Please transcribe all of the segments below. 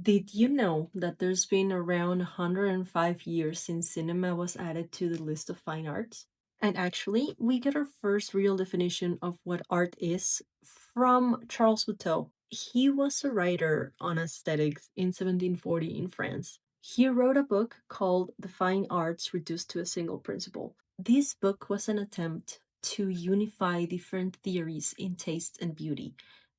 Did you know that there's been around 105 years since cinema was added to the list of fine arts? And actually, we get our first real definition of what art is from Charles Watteau. He was a writer on aesthetics in 1740 in France. He wrote a book called The Fine Arts Reduced to a Single Principle. This book was an attempt to unify different theories in taste and beauty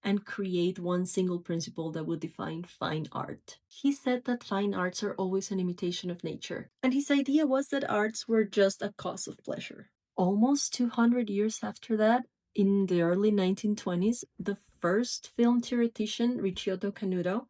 and create one single principle that would define fine art. He said that fine arts are always an imitation of nature, and his idea was that arts were just a cause of pleasure. Almost 200 years after that, in the early 1920s, the first film theoretician, Ricciotto Canuto,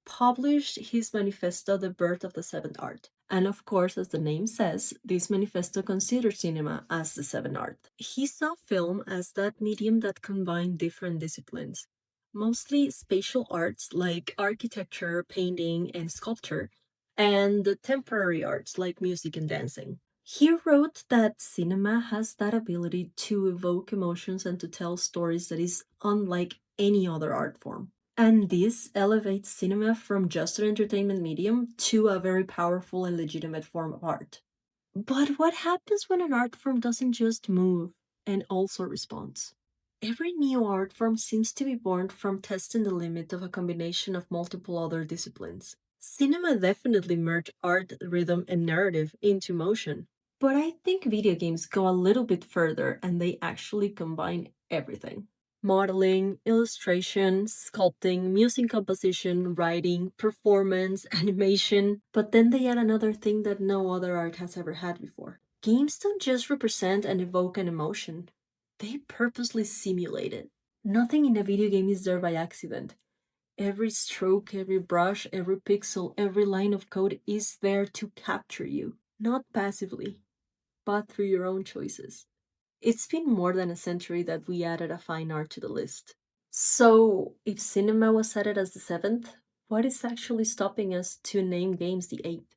published his manifesto, The Birth of the Seventh Art. And of course, as the name says, this manifesto considers cinema as the seventh art. He saw film as that medium that combined different disciplines, mostly spatial arts like architecture, painting, and sculpture, and the temporary arts like music and dancing. He wrote that cinema has that ability to evoke emotions and to tell stories that is unlike any other art form. And this elevates cinema from just an entertainment medium to a very powerful and legitimate form of art. But what happens when an art form doesn't just move and also responds? Every new art form seems to be born from testing the limit of a combination of multiple other disciplines. Cinema definitely merged art, rhythm, and narrative into motion. But I think video games go a little bit further and they actually combine everything: modeling, illustration, sculpting, music composition, writing, performance, animation. But then they add another thing that no other art has ever had before. Games don't just represent and evoke an emotion, they purposely simulate it. Nothing in a video game is there by accident. Every stroke, every brush, every pixel, every line of code is there to capture you, not passively, but through your own choices. It's been more than a century that we added a fine art to the list. So, if cinema was added as the seventh, what is actually stopping us to name games the eighth?